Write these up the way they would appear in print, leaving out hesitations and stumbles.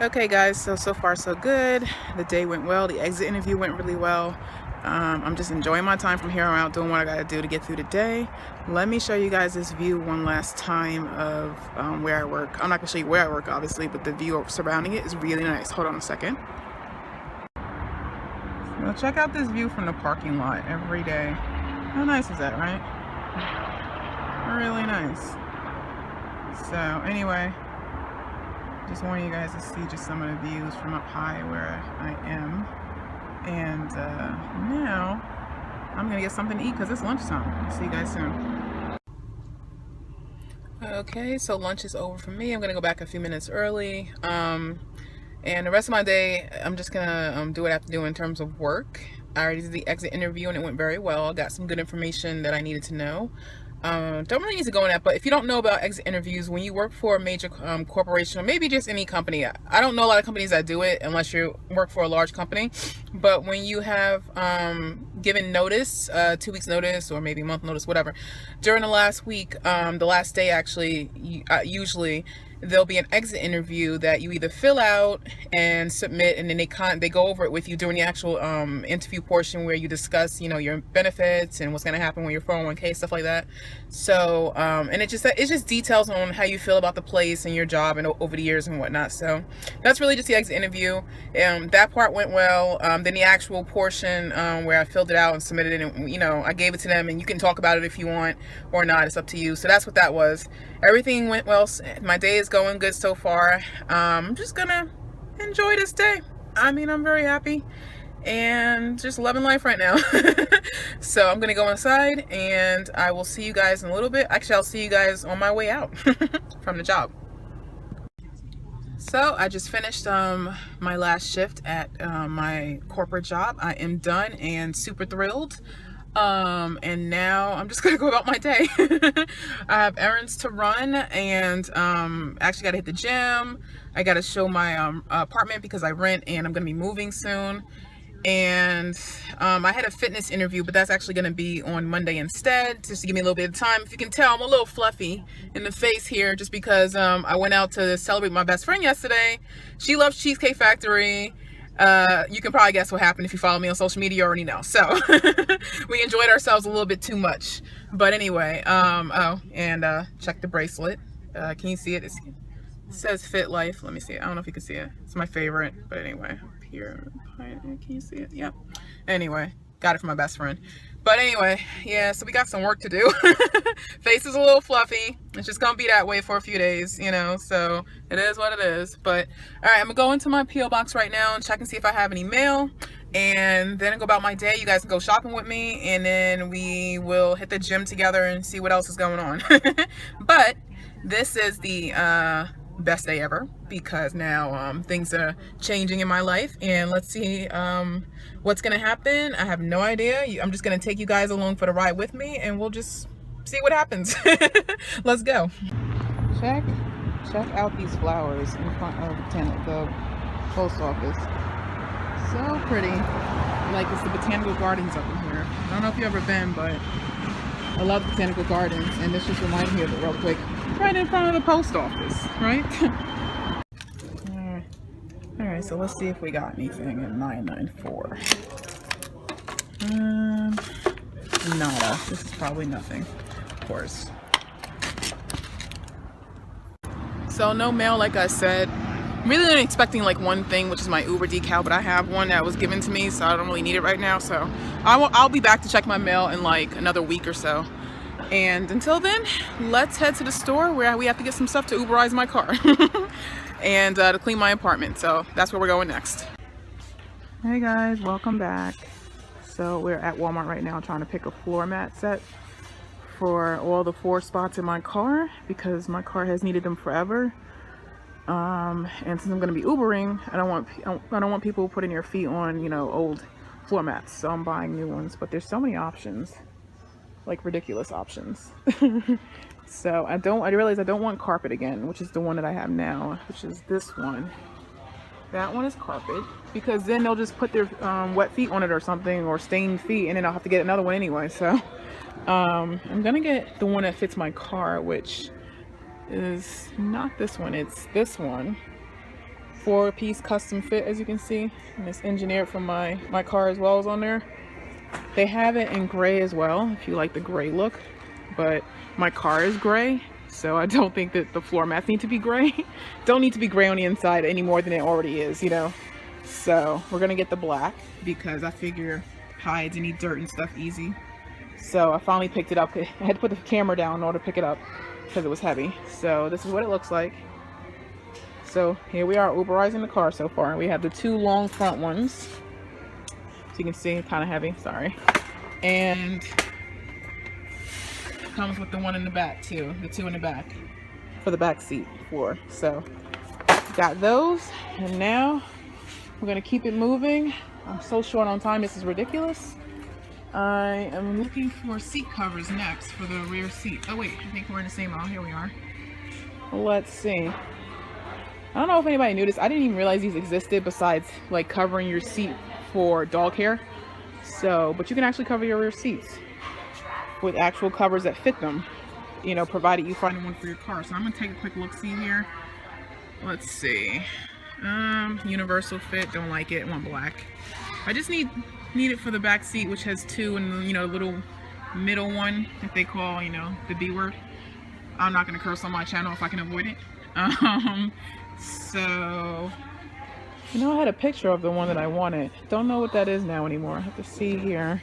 Okay guys, so far so good. The day went well. The exit interview went really well. I'm just enjoying my time from here on out, doing what I gotta do to get through the day. Let me show you guys this view one last time of where I work. I'm not gonna show you where I work obviously, but the view surrounding it is really nice. Hold on a second. So check out this view from the parking lot every day. How nice is that, right? Really nice. So anyway, just wanting you guys to see just some of the views from up high where I am. And now I'm gonna get something to eat because it's lunchtime. I'll see you guys soon. Okay, so lunch is over for me. I'm gonna go back a few minutes early. And the rest of my day, I'm just gonna do what I have to do in terms of work. I already did the exit interview and it went very well. I got some good information that I needed to know. Don't really need to go in that, but if you don't know about exit interviews, when you work for a major corporation or maybe just any company, I don't know a lot of companies that do it unless you work for a large company, but when you have given notice, 2 weeks notice or maybe a month notice, whatever, during the last week, the last day actually, usually there'll be an exit interview that you either fill out and submit, and then they go over it with you during the actual interview portion where you discuss, you know, your benefits and what's going to happen with your 401k, stuff like that. So and it just details on how you feel about the place and your job and over the years and whatnot. So that's really just the exit interview. That part went well. Then the actual portion where I filled it out and submitted it, and you know, I gave it to them, and you can talk about it if you want or not, it's up to you. So that's what that was. Everything went well. My day is going good so far. I'm just gonna enjoy this day. I mean, I'm very happy and just loving life right now. So I'm gonna go inside and I will see you guys in a little bit. Actually, I'll see you guys on my way out from the job. So I just finished my last shift at my corporate job. I am done and super thrilled. And now I'm just gonna go about my day. I have errands to run, and actually gotta hit the gym. I gotta show my apartment because I rent, and I'm gonna be moving soon. And I had a fitness interview, but that's actually gonna be on Monday instead, just to give me a little bit of time. If you can tell, I'm a little fluffy in the face here just because I went out to celebrate my best friend yesterday. She loves Cheesecake Factory. You can probably guess what happened if you follow me on social media. You already know. So we enjoyed ourselves a little bit too much. But anyway, oh, and check the bracelet. Can you see it? It says Fit Life. Let me see it. I don't know if you can see it. It's my favorite. But anyway, up here. Can you see it? Yep. Anyway, got it from my best friend. But anyway, yeah, so we got some work to do. Face is a little fluffy. It's just gonna be that way for a few days, you know, so it is what it is. But all right, I'm gonna go into my P.O. box right now and check and see if I have any mail, and then go about my day. You guys can go shopping with me, and then we will hit the gym together and see what else is going on. But this is the best day ever because now things are changing in my life, and let's see what's gonna happen. I have no idea. I'm just gonna take you guys along for the ride with me, and we'll just see what happens. Let's go. Check out these flowers in front of the post office. So pretty. Like, it's the botanical gardens up in here. I don't know if you've ever been, but I love botanical gardens, and this just reminded me of it real quick. Right in front of the post office, right? Alright, so let's see if we got anything in 994. Nada. This is probably nothing, of course. So no mail, like I said. I'm really only expecting like one thing, which is my Uber decal, but I have one that was given to me, so I don't really need it right now. So I'll be back to check my mail in like another week or so. And until then, let's head to the store where we have to get some stuff to Uberize my car and to clean my apartment. So that's where we're going next. Hey guys, welcome back. So we're at Walmart right now trying to pick a floor mat set for all the 4 spots in my car because my car has needed them forever. And since I'm going to be Ubering, I don't want people putting their feet on, you know, old floor mats. So I'm buying new ones, but there's so many options. Like ridiculous options. So I realize I don't want carpet again, which is the one that I have now, which is this one. That one is carpet because then they'll just put their wet feet on it or something, or stained feet, and then I'll have to get another one anyway. So I'm gonna get the one that fits my car, which is not this one, it's this one. 4-piece custom fit, as you can see, and it's engineered for my car as well as on there. They have it in gray as well if you like the gray look, but my car is gray, so I don't think that the floor mats need to be gray. Don't need to be gray on the inside any more than it already is, you know. So we're gonna get the black because I figure hides any dirt and stuff easy. So I finally picked it up. I had to put the camera down in order to pick it up because it was heavy. So this is what it looks like. So here we are Uberizing the car so far. We have the 2 long front ones. So you can see, kind of heavy, sorry. And comes with the one in the back too, the 2 in the back for the back seat floor. So got those, and now we're gonna keep it moving. I'm so short on time, this is ridiculous. I am looking for seat covers next for the rear seat. Oh wait, I think we're in the same aisle. Here we are. Let's see. I don't know if anybody knew this. I didn't even realize these existed besides like covering your seat for dog hair. So, but you can actually cover your rear seats with actual covers that fit them, you know, provided you find one for your car. So I'm gonna take a quick look see here. Let's see. Universal fit, don't like it, want black. I just need it for the back seat, which has 2 and, you know, little middle one that they call, you know, the B word. I'm not gonna curse on my channel if I can avoid it. So, you know, I had a picture of the one that I wanted. Don't know what that is now anymore. I have to see here.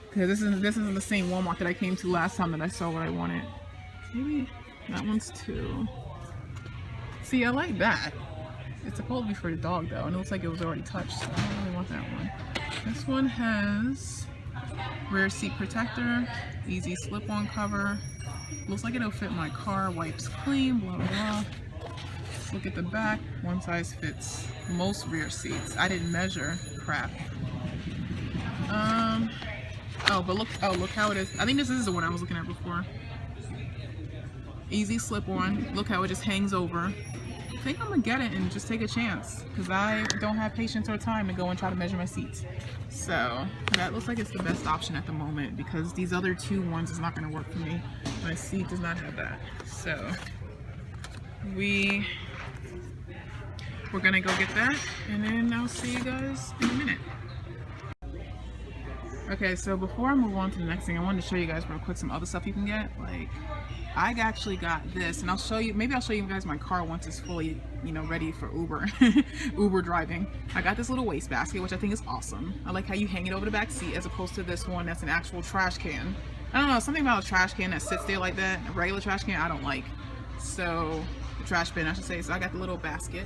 Because this isn't the same Walmart that I came to last time that I saw what I wanted. Maybe that one's 2. See, I like that. It's supposed to be for the dog though, and it looks like it was already touched, so I don't really want that one. This one has rear seat protector, easy slip-on cover. Looks like it'll fit my car, wipes clean, blah blah blah. Let's look at the back. One size fits most rear seats. I didn't measure, crap. Oh, but look how it is. I think this is the one I was looking at before. Easy slip-on. Look how it just hangs over. I think I'm gonna get it and just take a chance because I don't have patience or time to go and try to measure my seats. So that looks like it's the best option at the moment because these other 2 ones is not gonna work for me. My seat does not have that. So we're gonna go get that and then I'll see you guys in a minute. Okay, so before I move on to the next thing, I wanted to show you guys real quick some other stuff you can get. Like, I actually got this, and I'll show you, maybe I'll show you guys my car once it's fully, you know, ready for Uber, Uber driving. I got this little waste basket, which I think is awesome. I like how you hang it over the back seat as opposed to this one that's an actual trash can. I don't know, something about a trash can that sits there like that, a regular trash can, I don't like. So, the trash bin, I should say. So I got the little basket,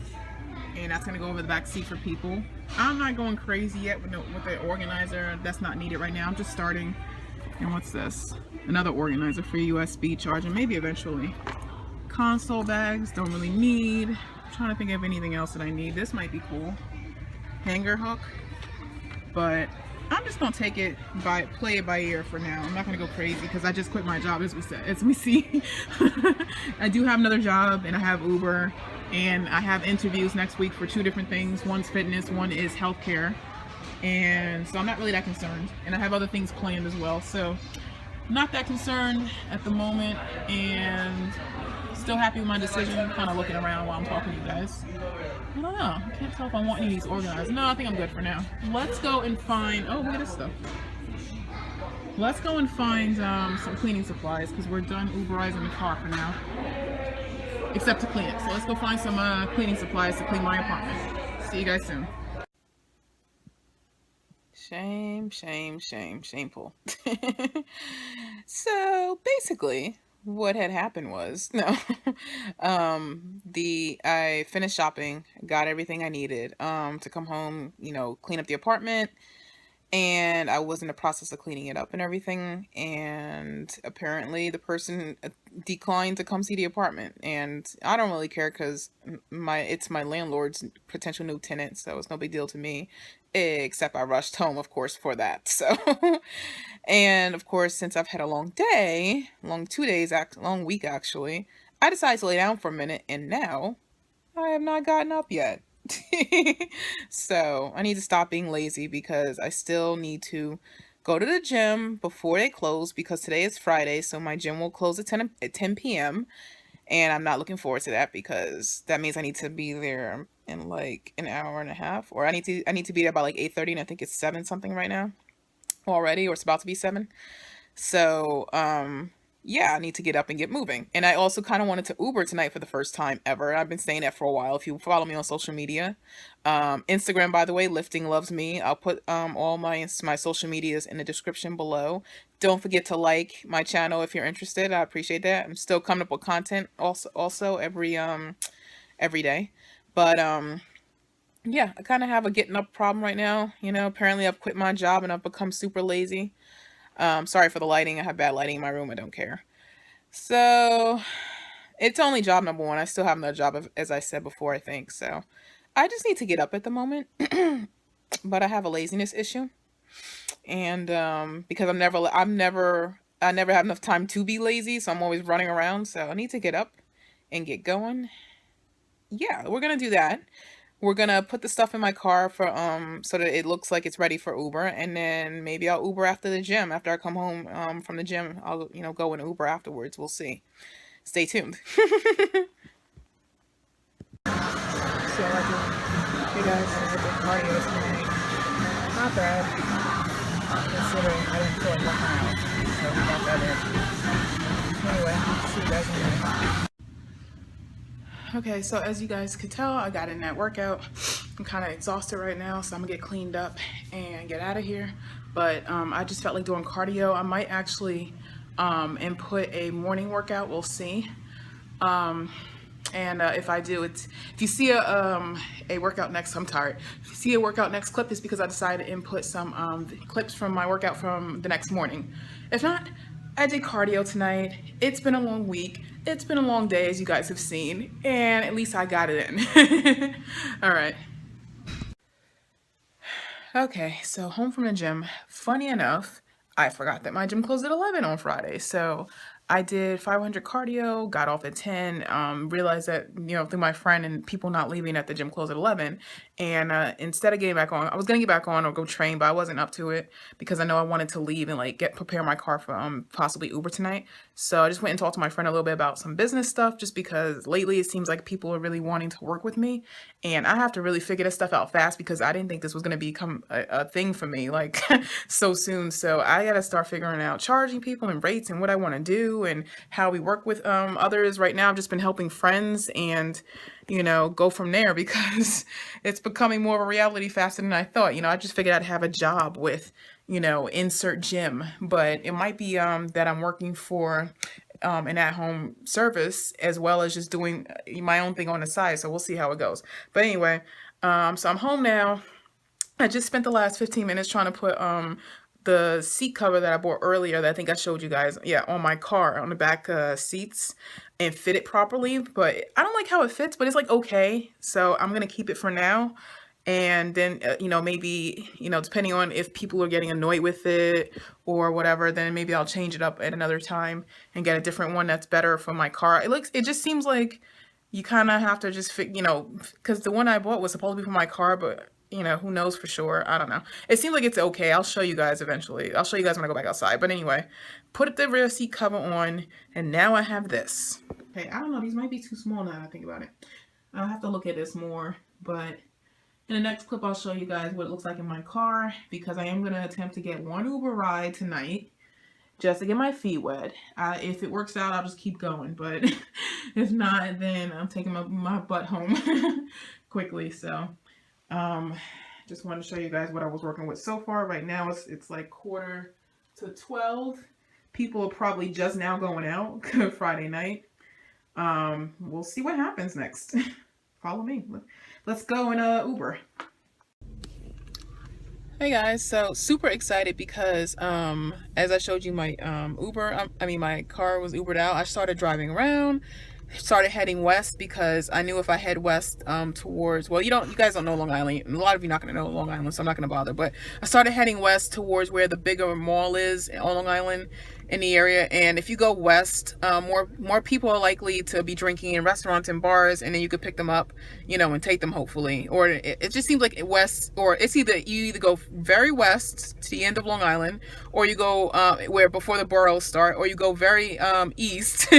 and that's gonna go over the back seat for people. I'm not going crazy yet with the organizer. That's not needed right now. I'm just starting. And what's this? Another organizer for USB charging, maybe eventually. Console bags, don't really need. I'm trying to think of anything else that I need. This might be cool. Hanger hook, but I'm just gonna take it play it by ear for now. I'm not gonna go crazy because I just quit my job, as we said. As we see, I do have another job, and I have Uber, and I have interviews next week for 2 different things. One's fitness, one is healthcare. And so I'm not really that concerned, and I have other things planned as well, so not that concerned at the moment, and still happy with my decision. Kind of looking around while I'm talking to you guys. I don't know, I can't tell if I want any of these organized. No, I think I'm good for now. Let's go and find, oh, look at this stuff. Let's go and find some cleaning supplies because we're done Uberizing the car for now, except to clean it. So let's go find some cleaning supplies to clean my apartment. See you guys soon. Shame, shame, shame, shameful. So basically what had happened was, no, I finished shopping, got everything I needed to come home, you know, clean up the apartment, and I was in the process of cleaning it up and everything, and apparently the person declined to come see the apartment, and I don't really care because it's my landlord's potential new tenant, so it's no big deal to me, except I rushed home, of course, for that. So and of course, since I've had a long day, long week actually, I decided to lay down for a minute, and now I have not gotten up yet. So I need to stop being lazy because I still need to go to the gym before they close, because today is Friday, so my gym will close at 10 p.m. and I'm not looking forward to that because that means I need to be there in like an hour and a half, or I need to be there by like 8:30, and I think it's 7 something right now already, or it's about to be 7. So, yeah, I need to get up and get moving. And I also kind of wanted to Uber tonight for the first time ever. I've been saying that for a while. If you follow me on social media, Instagram, by the way, Lifting Loves Me. I'll put all my social medias in the description below. Don't forget to like my channel if you're interested. I appreciate that. I'm still coming up with content also every day. But yeah, I kind of have a getting up problem right now. Apparently I've quit my job and I've become super lazy. Sorry for the lighting. I have bad lighting in my room. I don't care. So it's only job number one. I still have another job, as I said before, I think. So I just need to get up at the moment. But I have a laziness issue. And because I never have enough time to be lazy. So I'm always running around. So I need to get up and get going. Yeah, we're going to do that. We're gonna put the stuff in my car for so that it looks like it's ready for Uber, and then maybe I'll Uber after the gym. After I come home from the gym, I'll go in Uber afterwards. We'll see. Stay tuned. So hey guys, I did cardio tonight. Not bad, considering I didn't feel like working out, so we got that in. Anyway, see you guys anyway. Okay, so as you guys could tell, I got in that workout. I'm kind of exhausted right now, so I'm gonna get cleaned up and get out of here. But I just felt like doing cardio. I might actually input a morning workout. We'll see. If I do, if you see a workout next, I'm tired. If you see a workout next clip, it's because I decided to input some clips from my workout from the next morning. If not, I did cardio tonight. It's been a long week. It's been a long day, as you guys have seen, and at least I got it in. All right. Okay, so home from the gym. Funny enough, I forgot that my gym closed at 11 on Friday. So I did 500 cardio, got off at 10, realized that, through my friend and people not leaving at the gym closed at 11. And instead of getting back on, I was going to get back on or go train, but I wasn't up to it because I know I wanted to leave and like prepare my car for possibly Uber tonight. So I just went and talked to my friend a little bit about some business stuff, just because lately it seems like people are really wanting to work with me. And I have to really figure this stuff out fast because I didn't think this was going to become a thing for me like so soon. So I got to start figuring out charging people and rates and what I want to do and how we work with others. Right now I've just been helping friends and go from there because it's becoming more of a reality faster than I thought. I just figured I'd have a job with insert gym, but it might be that I'm working for an at-home service as well as just doing my own thing on the side. So we'll see how it goes. But anyway, so I'm home now. I just spent the last 15 minutes trying to put the seat cover that I bought earlier that I think I showed you guys, on my car, on the back seats, and fit it properly. But I don't like how it fits, but it's like okay. So I'm gonna keep it for now. And then, maybe, depending on if people are getting annoyed with it or whatever, then maybe I'll change it up at another time and get a different one that's better for my car. It just seems like you kind of have to just, because the one I bought was supposed to be for my car, but, who knows for sure? I don't know. It seems like it's okay. I'll show you guys eventually. I'll show you guys when I go back outside. But anyway, put the rear seat cover on, and now I have this. Okay, I don't know. These might be too small now that I think about it. I'll have to look at this more, but in the next clip, I'll show you guys what it looks like in my car because I am going to attempt to get one Uber ride tonight just to get my feet wet. If it works out, I'll just keep going. But if not, then I'm taking my butt home quickly. So just wanted to show you guys what I was working with so far. Right now, it's like 11:45. People are probably just now going out Friday night. We'll see what happens next. Follow me. Let's go in Uber. Hey guys, so super excited because as I showed you my my car was Ubered out. I started driving around, started heading west because I knew if I head west towards, well, you guys don't know Long Island. A lot of you not going to know Long Island, so I'm not going to bother. But I started heading west towards where the bigger mall is on Long Island, in the area. And if you go west, more people are likely to be drinking in restaurants and bars, and then you could pick them up, you know, and take them hopefully. Or it just seems like west, or it's either you either go very west to the end of Long Island, or you go where before the boroughs start, or you go very east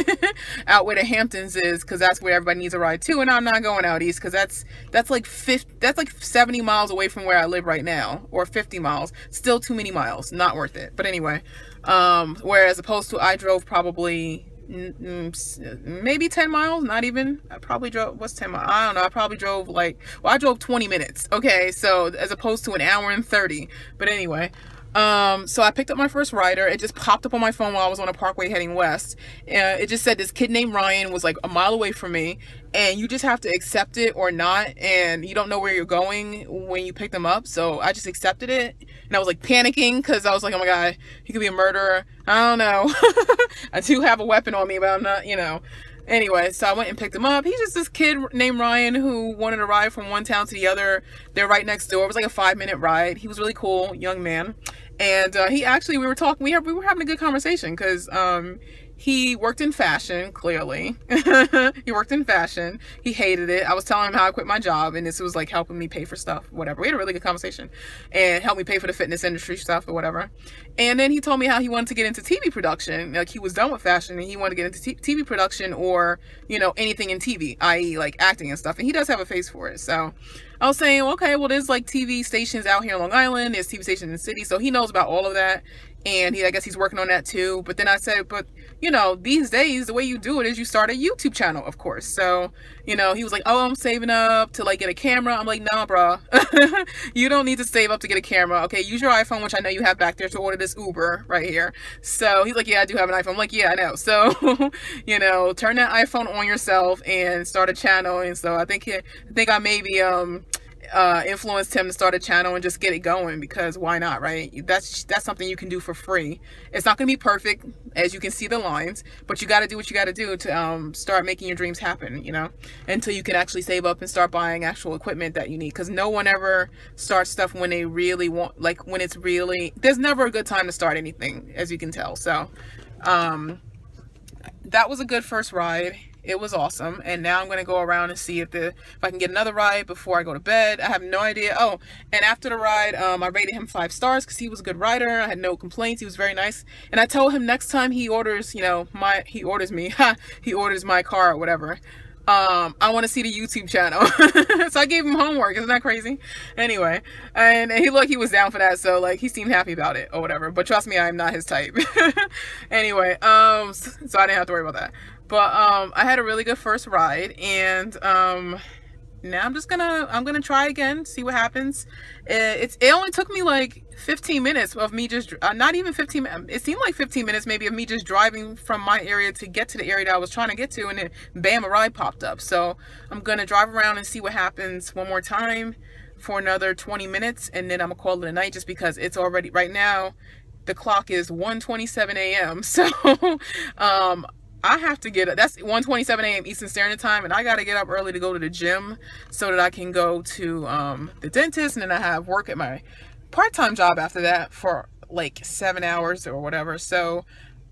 out where the Hamptons is, because that's where everybody needs a ride to. And I'm not going out east because that's like 70 miles away from where I live right now, or 50 miles. Still too many miles, not worth it. But anyway, whereas opposed to I drove probably maybe 10 miles, not even. I probably drove, what's 10 miles? I don't know. I probably drove like, well, I drove 20 minutes. Okay, so as opposed to an hour and 30. But anyway, so I picked up my first rider. It just popped up on my phone while I was on a parkway heading west. It just said this kid named Ryan was like a mile away from me, and you just have to accept it or not, and you don't know where you're going when you pick them up. So I just accepted it, and I was like panicking because I was like, oh my God, he could be a murderer. I don't know. I do have a weapon on me, but I'm not, you know. Anyway, so I went and picked him up. He's just this kid named Ryan who wanted to ride from one town to the other. They're right next door. It was like a 5-minute ride. He was really cool, young man. And he actually, we were talking, we were having a good conversation because he worked in fashion, clearly. He worked in fashion. He hated it. I was telling him how I quit my job, and this was like helping me pay for stuff, whatever. We had a really good conversation and helped me pay for the fitness industry stuff or whatever. And then he told me how he wanted to get into TV production. Like he was done with fashion and he wanted to get into TV production, or, you know, anything in TV, i.e. like acting and stuff. And he does have a face for it. So I was saying, okay, well, there's like TV stations out here in Long Island. There's TV stations in the city. So he knows about all of that. And I guess he's working on that too. But then I said, but, you know, these days, the way you do it is you start a YouTube channel, of course. So, you know, he was like, oh, I'm saving up to like get a camera. I'm like, nah, bro. You don't need to save up to get a camera. Okay, use your iPhone, which I know you have back there, to order this Uber right here. So he's like, yeah, I do have an iPhone. I'm like, yeah, I know. So, you know, turn that iPhone on yourself and start a channel. And so I think I maybe influenced him to start a channel and just get it going, because why not, right? That's something you can do for free. It's not going to be perfect, as you can see the lines, but you got to do what you got to do to start making your dreams happen, you know, until you can actually save up and start buying actual equipment that you need, because no one ever starts stuff when they really want, like when it's really, there's never a good time to start anything, as you can tell. So that was a good first ride. It was awesome. And now I'm going to go around and see if I can get another ride before I go to bed. I have no idea. Oh, and after the ride, I rated him 5 stars because he was a good rider. I had no complaints. He was very nice. And I told him next time he orders, you know, he orders my car or whatever, I want to see the YouTube channel. So I gave him homework. Isn't that crazy? Anyway, and he was down for that. So like he seemed happy about it or whatever. But trust me, I'm not his type. Anyway, so I didn't have to worry about that. But I had a really good first ride, and now I'm gonna try again, see what happens. It only took me like 15 minutes of me just not even 15 minutes. It seemed like 15 minutes maybe of me just driving from my area to get to the area that I was trying to get to, and then bam, a ride popped up. So I'm gonna drive around and see what happens one more time for another 20 minutes, and then I'm gonna call it a night, just because it's already, right now the clock is 1:27 a.m. So I have to get up. That's 1:27 a.m. Eastern Standard Time, and I got to get up early to go to the gym so that I can go to the dentist, and then I have work at my part-time job after that for like 7 hours or whatever. So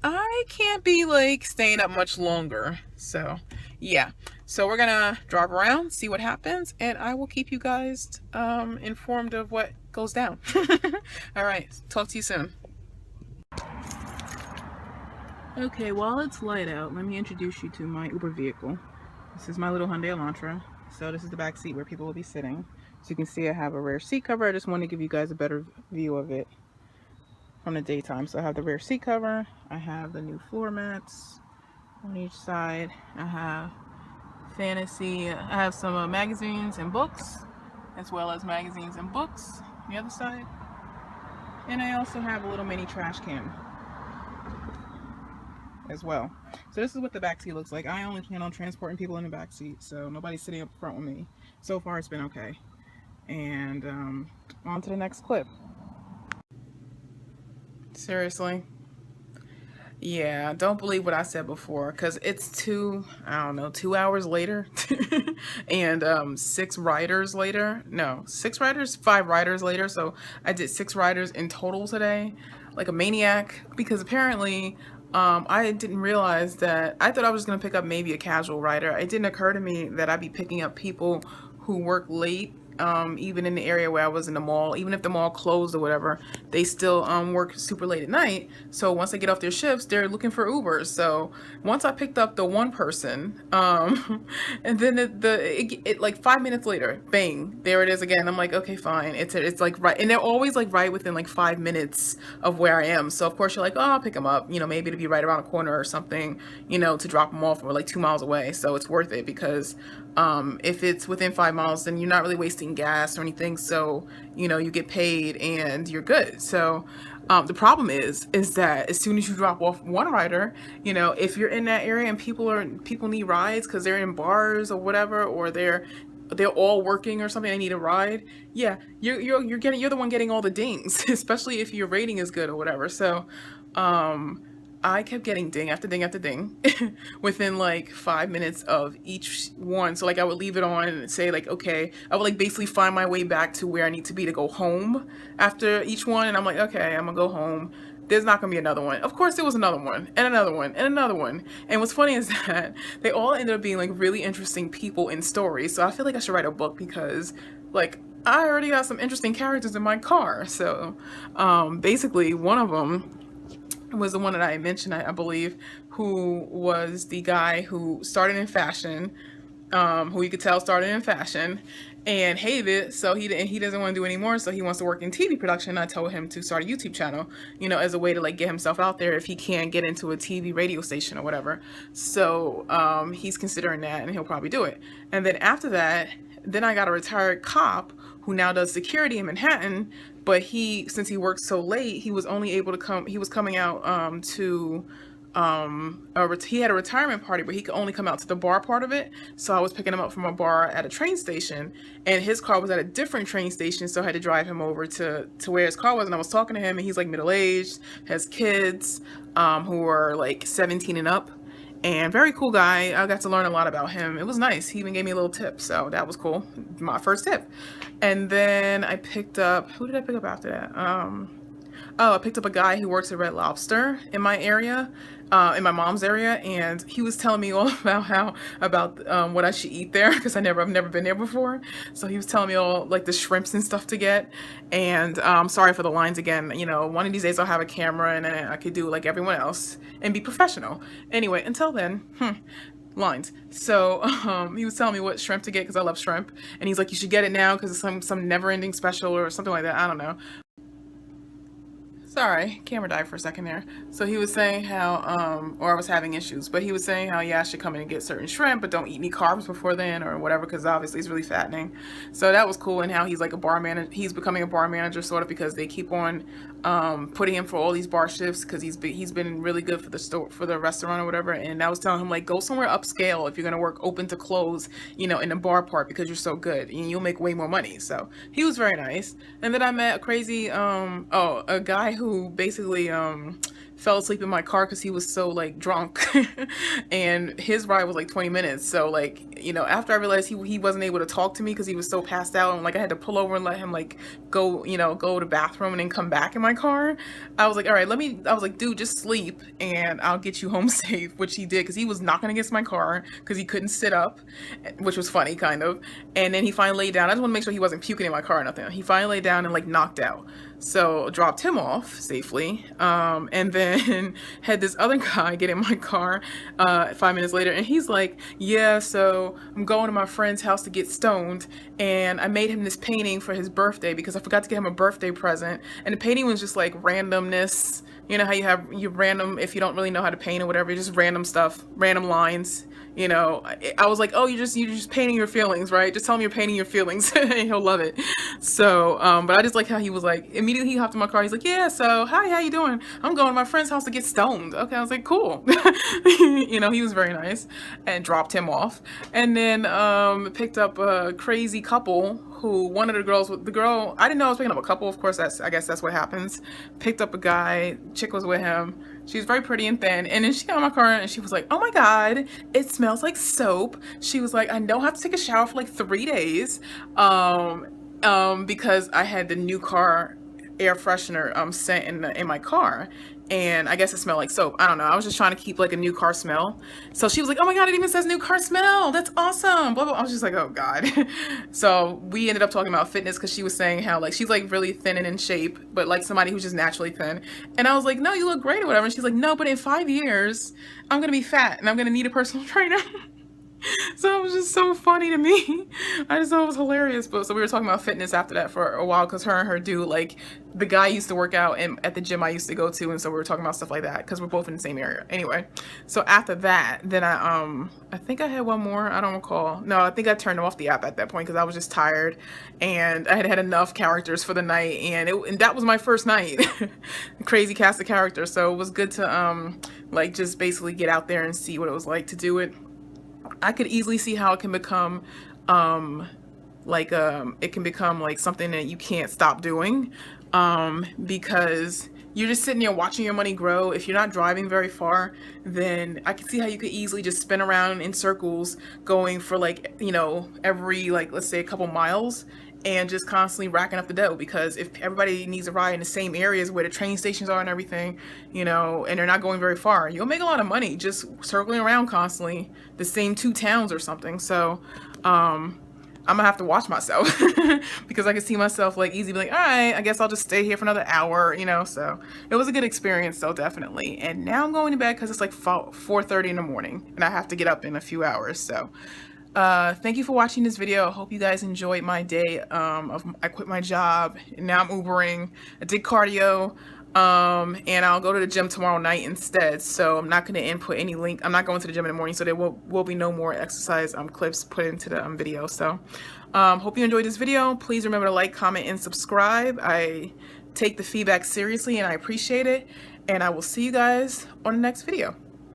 I can't be like staying up much longer. So yeah, so we're gonna drive around, see what happens, and I will keep you guys informed of what goes down. All right, talk to you soon. Okay, while it's light out, let me introduce you to my Uber vehicle. This is my little Hyundai Elantra. So this is the back seat where people will be sitting. So you can see I have a rear seat cover. I just want to give you guys a better view of it from the daytime. So I have the rear seat cover. I have the new floor mats on each side. I have fantasy. I have some magazines and books, as well as magazines and books on the other side. And I also have a little mini trash can as well. So this is what the back seat looks like. I only plan on transporting people in the back seat, so nobody's sitting up front with me. So far it's been okay. And on to the next clip. Seriously, yeah, don't believe what I said before, because it's 2 hours later and 6 riders later. No, 6 riders, 5 riders later. So I did 6 riders in total today. like a maniac, because apparently I didn't realize that. I thought I was going to pick up maybe a casual rider. It didn't occur to me that I'd be picking up people who work late, even in the area where I was in the mall. Even if the mall closed or whatever, they still work super late at night. So once they get off their shifts, they're looking for Ubers. So once I picked up the one person, and then it like 5 minutes later, bang, there it is again. I'm like, okay, fine. It's like right, and they're always like right within like 5 minutes of where I am. So of course you're like, oh, I'll pick them up. You know, maybe to be right around a corner or something. You know, to drop them off. Or like 2 miles away. So it's worth it because if it's within 5 miles, then you're not really wasting gas or anything. So you know, you get paid and you're good. So the problem is that as soon as you drop off one rider, you know, if you're in that area and people need rides because they're in bars or whatever, or they're all working or something, they need a ride. Yeah, you're the one getting all the dings, especially if your rating is good or whatever. So I kept getting ding after ding after ding within like 5 minutes of each one. So like I would leave it on and say like, okay, I would like basically find my way back to where I need to be to go home after each one. And I'm like, okay, I'm gonna go home. There's not gonna be another one. Of course there was another one and another one and another one. And what's funny is that they all ended up being like really interesting people in stories. So I feel like I should write a book because like I already got some interesting characters in my car. So basically one of them was the one that I mentioned, I believe, who was the guy who started in fashion, who you could tell started in fashion and hated it. So he doesn't want to do anymore. So he wants to work in TV production. I told him to start a YouTube channel, you know, as a way to like get himself out there if he can't get into a TV radio station or whatever. So he's considering that and he'll probably do it. And then after that, then I got a retired cop who now does security in Manhattan, but since he worked so late, he was only able to he was coming out he had a retirement party, but he could only come out to the bar part of it. So I was picking him up from a bar at a train station, and his car was at a different train station, so I had to drive him over to where his car was. And I was talking to him, and he's like middle-aged, has kids who are like 17 and up. And very cool guy. I got to learn a lot about him. It was nice. He even gave me a little tip, so that was cool. My first tip. And then I picked up, who did I pick up after that? I picked up a guy who works at Red Lobster in my area, in my mom's area, and he was telling me all about what I should eat there because I've never been there before. So he was telling me all like the shrimps and stuff to get. And sorry for the lines again. You know, one of these days I'll have a camera and I could do like everyone else and be professional. Anyway, until then, lines. So he was telling me what shrimp to get because I love shrimp, and he's like, you should get it now because it's some never-ending special or something like that. I don't know. Sorry, camera died for a second there. So he was saying how, or I was having issues, but he was saying how, yeah, I should come in and get certain shrimp, but don't eat any carbs before then or whatever, because obviously it's really fattening. So that was cool. And how he's like a bar manager, he's becoming a bar manager sort of because they keep on putting him for all these bar shifts because he's been really good for the store, for the restaurant or whatever. And I was telling him like, go somewhere upscale if you're gonna work open to close, you know, in the bar part because you're so good and you'll make way more money. So he was very nice. And then I met a crazy, a guy who basically fell asleep in my car because he was so like drunk and his ride was like 20 minutes. So like, you know, after I realized he wasn't able to talk to me because he was so passed out, and like I had to pull over and let him like go to the bathroom and then come back in my car. I was like, all right, I was like, dude, just sleep and I'll get you home safe, which he did because he was knocking against my car because he couldn't sit up, which was funny kind of. And then he finally laid down. I just want to make sure he wasn't puking in my car or nothing. He finally laid down and like knocked out. So dropped him off safely, and then had this other guy get in my car 5 minutes later, and he's like, yeah, so I'm going to my friend's house to get stoned, and I made him this painting for his birthday because I forgot to get him a birthday present, and the painting was just like randomness. You know how you have your random, if you don't really know how to paint or whatever, just random stuff, random lines. You know, I was like, oh, you're just painting your feelings, right? Just tell him you're painting your feelings and he'll love it. So, but I just like how he was like, immediately he hopped in my car. He's like, yeah, so hi, how you doing? I'm going to my friend's house to get stoned. Okay, I was like, cool. You know, he was very nice, and dropped him off. And then picked up a crazy couple who, one of the girl, I didn't know I was picking up a couple. Of course, I guess that's what happens. Picked up a guy, chick was with him. She was very pretty and thin. And then she got in my car and she was like, oh my God, it smells like soap. She was like, I don't have to take a shower for like 3 days because I had the new car air freshener scent in my car, and I guess it smelled like soap. I don't know. I was just trying to keep like a new car smell. So she was like, "Oh my God, it even says new car smell. That's awesome." Blah blah. I was just like, "Oh God." So we ended up talking about fitness because she was saying how like she's like really thin and in shape, but like somebody who's just naturally thin. And I was like, "No, you look great or whatever." And she's like, "No, but in 5 years, I'm gonna be fat and I'm gonna need a personal trainer." So it was just so funny to me. I just thought it was hilarious. But so we were talking about fitness after that for a while because her and her dude, like the guy used to work out at the gym I used to go to, and so we were talking about stuff like that because we're both in the same area. Anyway, so after that, then I think I had one more. I don't recall. No, I think I turned off the app at that point because I was just tired, and I had had enough characters for the night, and that was my first night. Crazy cast of characters, so it was good to like just basically get out there and see what it was like to do it. I could easily see how it can become it can become like something that you can't stop doing because you're just sitting there watching your money grow. If you're not driving very far, then I can see how you could easily just spin around in circles going for like, you know, every like, let's say a couple miles, and just constantly racking up the dough. Because if everybody needs a ride in the same areas where the train stations are and everything, you know, and they're not going very far, you'll make a lot of money just circling around constantly the same 2 towns or something. So I'm gonna have to watch myself because I can see myself like easily like, all right, I guess I'll just stay here for another hour, you know. So it was a good experience though, definitely. And now I'm going to bed because it's like 4:30 in the morning and I have to get up in a few hours. So thank you for watching this video. I hope you guys enjoyed my day. I quit my job and now I'm Ubering. I did cardio. And I'll go to the gym tomorrow night instead. So I'm not going to input any link. I'm not going to the gym in the morning, so there will be no more exercise clips put into the video. So hope you enjoyed this video. Please remember to like, comment, and subscribe. I take the feedback seriously and I appreciate it. And I will see you guys on the next video.